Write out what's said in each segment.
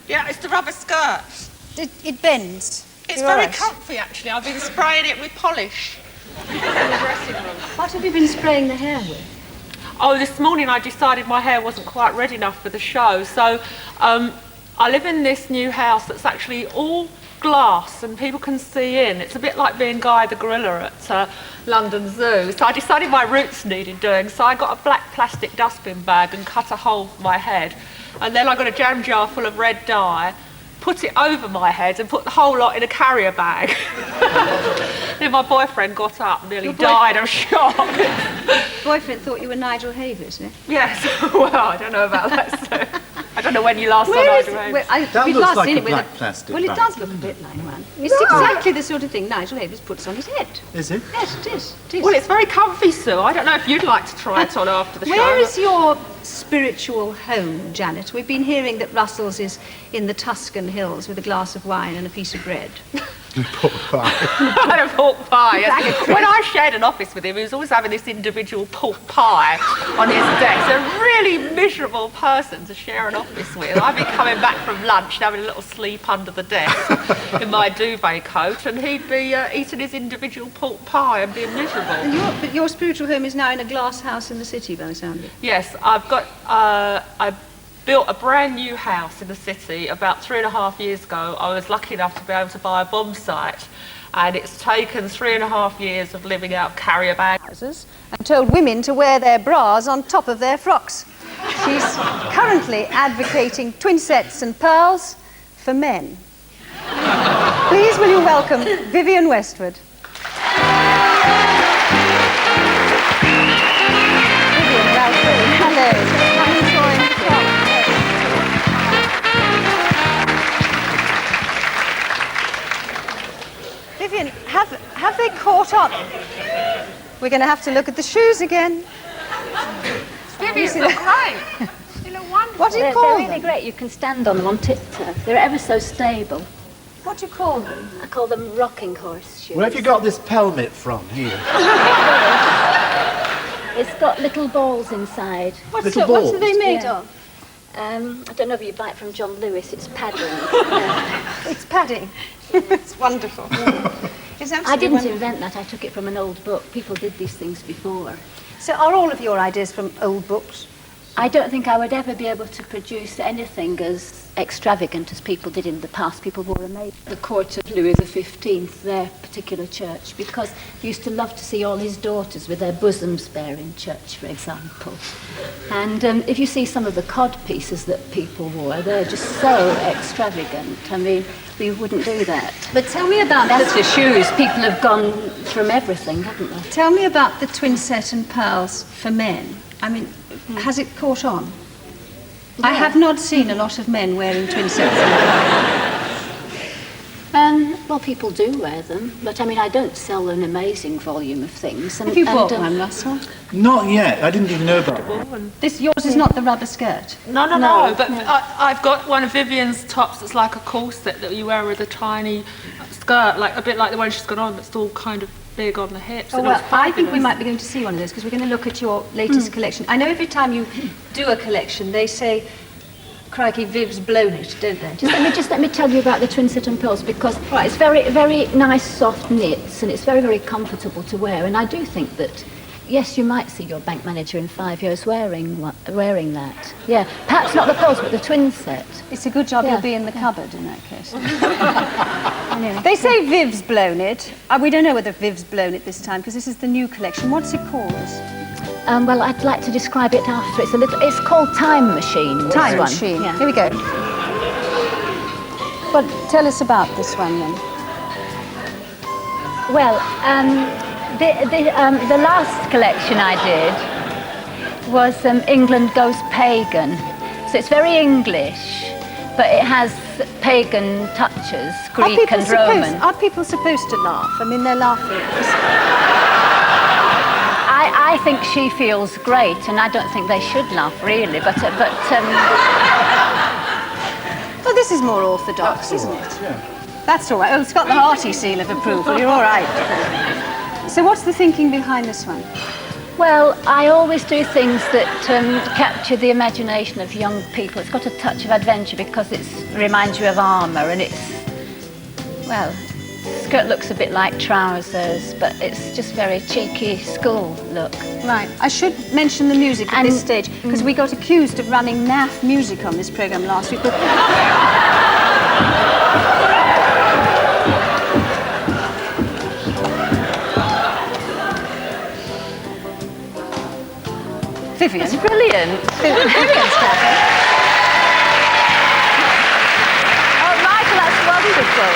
Yeah, it's the rubber skirt. It bends. It's very comfy, actually. I've been spraying it with polish in the dressing room. What have you been spraying the hair with? Oh, this morning I decided my hair wasn't quite red enough for the show, so I live in this new house that's actually all glass and people can see in. It's a bit like being Guy the gorilla at London Zoo. So I decided my roots needed doing, so I got a black plastic dustbin bag and cut a hole for my head. And then I got a jam jar full of red dye, put it over my head and put the whole lot in a carrier bag. Then my boyfriend got up and nearly died of shock. Boyfriend thought you were Nigel Havers, eh? Yes, well, I don't know about that, so I don't know when you last saw Nigel Havers. That looks like a black plastic Well, it bag. does look a bit like one. It's exactly the sort of thing Nigel Havers puts on his head. Is it? Yes, it is. It is. Well, it's very comfy, Sue. I don't know if you'd like to try it on after the show. Where is your spiritual home, Janet? We've been hearing that Russell's is in the Tuscan hills with a glass of wine and a piece of bread. Pork pie. And a pork pie. Yes. When I shared an office with him, he was always having this individual pork pie on his desk. A really miserable person to share an office with. I'd be coming back from lunch and having a little sleep under the desk in my duvet coat, and he'd be eating his individual pork pie and being miserable. But your spiritual home is now in a glass house in the city, by the sound of it. Yes, I've got. I built a brand new house in the city about 3.5 years ago. I was lucky enough to be able to buy a bomb site, and it's taken 3.5 years of living out carrier bags. And told women to wear their bras on top of their frocks. She's currently advocating twin sets and pearls for men. Please will you welcome Vivienne Westwood. Vivienne, welcome. Hello. I'm enjoying the frock. Vivienne, have they caught on? We're going to have to look at the shoes again. Vivienne, look great. You look wonderful. What do you call them? They're really great. You can stand on them on tiptoe. They're ever so stable. What do you call them? I call them rocking horse shoes. Where have you got this pelmet from here? It's got little balls inside. What are they made of? I don't know if you buy it from John Lewis. It's padding. It's padding. It's wonderful. It's absolutely I didn't wonderful. invent that. I took it from an old book. People did these things before. So are all of your ideas from old books? I don't think I would ever be able to produce anything as extravagant as people did in the past. People wore a maid. The court of Louis XV, their particular church, because he used to love to see all his daughters with their bosoms bare in church, for example. And if you see some of the cod pieces that people wore, they're just so extravagant. I mean, we wouldn't do that. But tell me about That's the shoes. People have gone from everything, haven't they? Tell me about the twin set and pearls for men. I mean, has it caught on? Yeah. I have not seen a lot of men wearing twin sets and pearls. Well, people do wear them, but I mean, I don't sell an amazing volume of things. Have you bought one, Russell? Not yet. I didn't even know about it. Yours is not the rubber skirt. No, but I've got one of Vivienne's tops that's like a corset that you wear with a tiny skirt, like a bit like the one she's got on, that's all kind of big on the hips. Oh, well, I think we might be going to see one of those because we're going to look at your latest collection. I know every time you do a collection, they say, crikey, Viv's blown it, don't they? Let me tell you about the twin set and pearls, because it's very, very nice soft knits and it's very, very comfortable to wear. And I do think that, yes, you might see your bank manager in 5 years wearing that. Yeah, perhaps not the pearls, but the twin set. It's a good job you'll be in the cupboard in that case. Anyway. They say Viv's blown it. We don't know whether Viv's blown it this time because this is the new collection. What's it called? Well, I'd like to describe it after. It's called Time Machine. Time Machine. Yeah. Here we go. Well, tell us about this one then. Well, the last collection I did was England Goes Pagan. So it's very English, but it has pagan touches, Greek and Roman. Are people supposed to laugh? I mean, they're laughing. I think she feels great, and I don't think they should laugh, really, but Well, this is more orthodox, isn't it? Yeah. That's all right. Oh, it's got the Harty seal of approval. You're all right. So what's the thinking behind this one? Well, I always do things that capture the imagination of young people. It's got a touch of adventure because it reminds you of armour, and well, skirt looks a bit like trousers, but it's just very cheeky school look. Right. I should mention the music at this stage, because we got accused of running naff music on this programme last week. Vivienne. It's brilliant. Vivienne's talking. Oh, Michael, that's wonderful.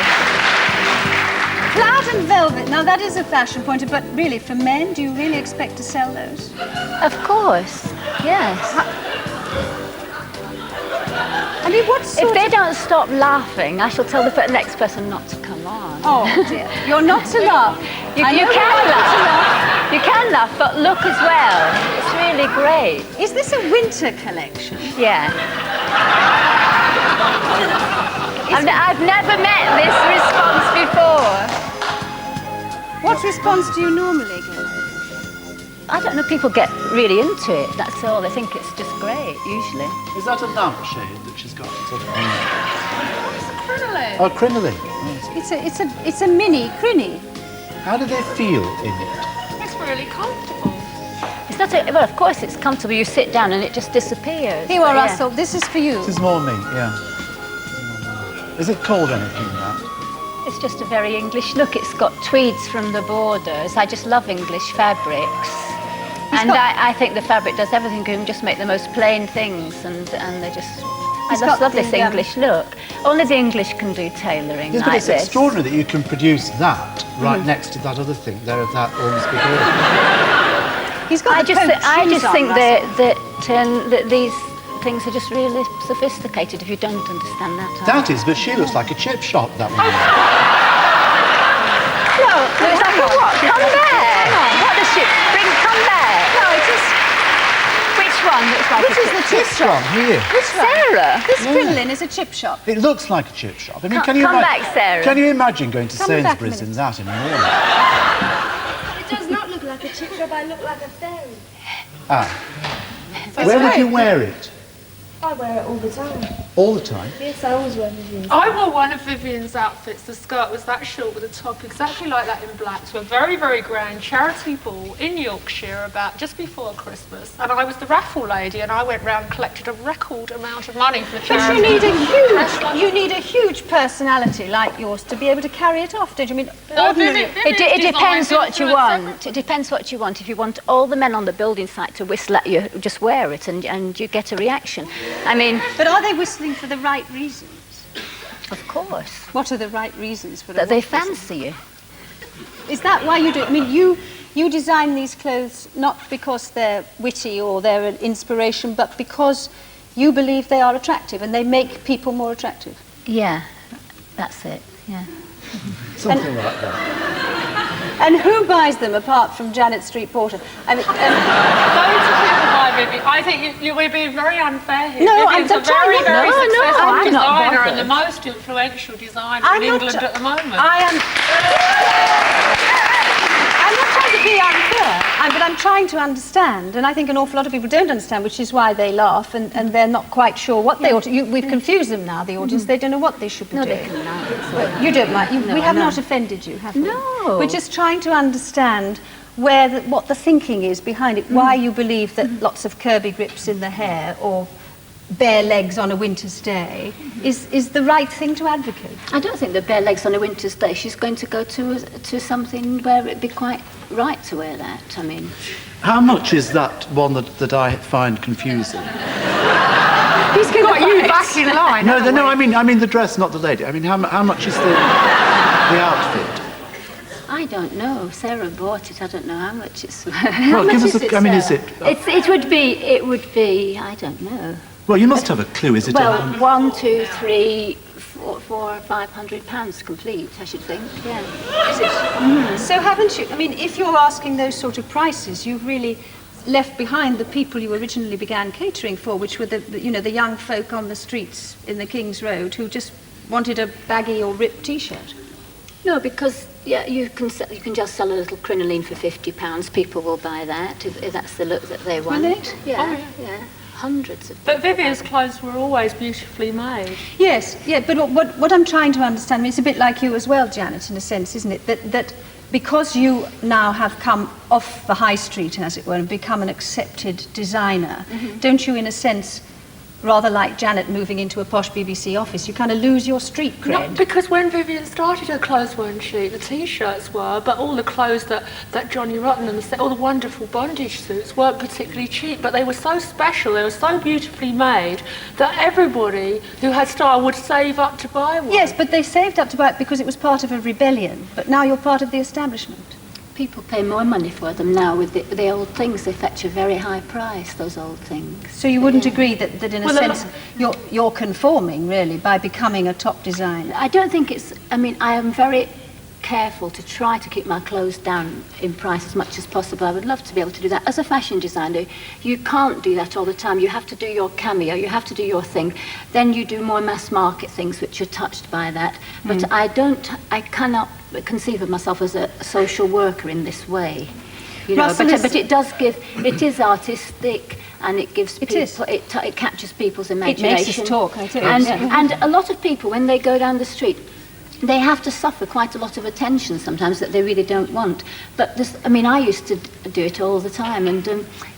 Plaid and velvet. Now, that is a fashion pointer, but really, for men, do you really expect to sell those? Of course, yes. I mean, what sort If they don't stop laughing, I shall tell the next person not to come on. Oh, dear. You're not to laugh. You can laugh. You can laugh, but look as well. It's really great. Is this a winter collection? Yeah. I've never met this response before. What response do you normally get? I don't know, people get really into it, that's all. They think it's just great, usually. Is that a lampshade that she's got? Sort of Crinoline. Oh, crinoline. It's a mini crinny. How do they feel in it? It's really comfortable. It's not well, of course it's comfortable. You sit down and it just disappears. Here you are, But, yeah. Russell. This is for you. This is more me, yeah. Is it called anything, that? It's just a very English look. It's got tweeds from the borders. I just love English fabrics. And I think the fabric does everything. You can just make the most plain things, and they just... I just love this English look. Only the English can do tailoring Yes, but like it's this. extraordinary that you can produce that right next to that other thing. There, that almost be good. He's got I the just Pope's shoes on, think Russell. that these things are just really sophisticated if you don't understand that. That is, but she looks like a chip shop, that one. No, it's like a what? Come there. What does she... come there. No, it is... Which one looks like Which a is the chip chip This shop? one, here. Which one? Sarah. This crinoline is a chip shop. It looks like a chip shop. I mean, Come can you back, imagine? Sarah. Can you imagine going to Come back a Sainsbury's in minute. that in the morning? It does not look like a chip shop, I look like a fairy. Ah. Where would you wear it? I wear it all the time. All the time? Yes, I always wear Vivienne. I wore one of Vivienne's outfits. The skirt was that short with a top exactly like that in black to a very, very grand charity ball in Yorkshire about just before Christmas. And I was the raffle lady, and I went round and collected a record amount of money for the But charity. you need a huge personality like yours to be able to carry it off, don't you? I mean, ordinarily... It depends what you want. It depends what you want. If you want all the men on the building site to whistle at you, just wear it and you get a reaction. I mean, But are they whistling for the right reasons? of course, What are the right reasons for that they whistle? fancy you. Is that why you do it? I mean, you design these clothes not because they're witty or they're an inspiration, but because you believe they are attractive and they make people more attractive. Yeah, that's it. Yeah. Something like that. And who buys them apart from Janet Street Porter? I mean, Loads of people buy Vivienne. I think you're being very unfair here. No, Vivienne's I'm a very, very no, successful I'm not designer bothered. and the most influential designer I'm in not England at the moment. I'm not trying to be unfair, but I'm trying to understand, and I think an awful lot of people don't understand, which is why they laugh and they're not quite sure what they ought to... We've confused them now, the audience. They don't know what they should be No, doing. they can laugh. You don't mind. No, we have no. not offended you, have we? No. We're just trying to understand what the thinking is behind it, why you believe that lots of Kirby grips in the hair or bare legs on a winter's day is the right thing to advocate. I don't think the bare legs on a winter's day. She's going to go to something where it'd be quite right to wear that. I mean, How much is that one that I find confusing? He's Got you back in line. No, haven't no, we? I mean the dress, not the lady. I mean, how much is the outfit? I don't know. Sarah bought it. I don't know how much it's. Well, give us I mean, is it? It would be. I don't know. Well, you must have a clue. Is it? Well, 1, 2, 3, 4, 500 pounds complete. I should think. Yeah. So haven't you? I mean, if you're asking those sort of prices, you've really left behind the people you originally began catering for, which were the young folk on the streets in the King's Road who just wanted a baggy or ripped T-shirt. No, because Yeah, you can just sell a little crinoline for £50. People will buy that if that's the look that they want. Will they? Yeah, yeah. Hundreds of. But Vivienne's clothes were always beautifully made. Yes, yeah, but what I'm trying to understand, I mean, it's a bit like you as well, Janet, in a sense, isn't it? That because you now have come off the high street, as it were, and become an accepted designer, don't you, in a sense, rather like Janet moving into a posh BBC office, you kind of lose your street cred? No, because when Vivienne started, her clothes weren't cheap. The T-shirts were, but all the clothes that Johnny Rotten and all the wonderful bondage suits weren't particularly cheap, but they were so special, they were so beautifully made that everybody who had style would save up to buy one. Yes, but they saved up to buy it because it was part of a rebellion, but now you're part of the establishment. People pay more money for them now with the old things. They fetch a very high price, those old things. So you wouldn't agree that in a sense you're conforming, really, by becoming a top designer? I don't think it's... I mean, I am very careful to try to keep my clothes down in price as much as possible. I would love to be able to do that. As a fashion designer, you can't do that all the time. You have to do your cameo, you have to do your thing. Then you do more mass market things which are touched by that. But I cannot conceive of myself as a social worker in this way. You know, but it does give, it is artistic, and it gives people, it captures people's imagination. It makes us talk, I tell you. And a lot of people, when they go down the street, they have to suffer quite a lot of attention sometimes that they really don't want. But this, I mean, I used to do it all the time, and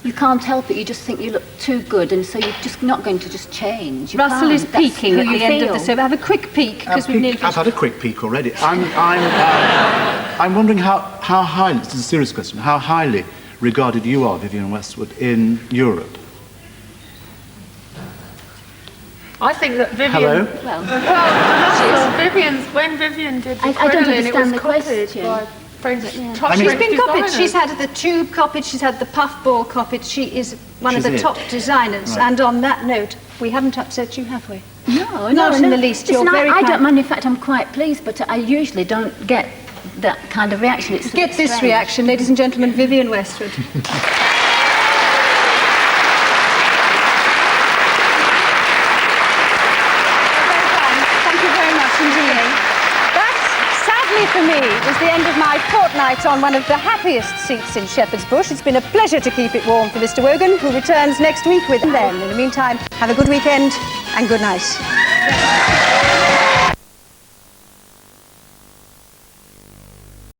you can't help it. You just think you look too good, and so you're just not going to just change. Russell is peeking at the end of the survey. Have a quick peek, because we've nearly... I've had a quick peek already. I'm wondering how highly, this is a serious question, how highly regarded you are, Vivienne Westwood, in Europe? I think that Vivienne... Hello? When Vivienne did the I don't crinoline, it was understand the copied question. by French She's been copied. She's had the tube copied, she's had the puffball copied. She is one of the top designers. Right. And on that note, we haven't upset you, have we? No, not in the least. You're very I kind. don't mind. In fact, I'm quite pleased, but I usually don't get that kind of reaction. It's get this strange. reaction, ladies and gentlemen, Vivienne Westwood. For me, it was the end of my fortnight on one of the happiest seats in Shepherd's Bush. It's been a pleasure to keep it warm for Mr. Wogan, who returns next week with them. In the meantime, have a good weekend and good night.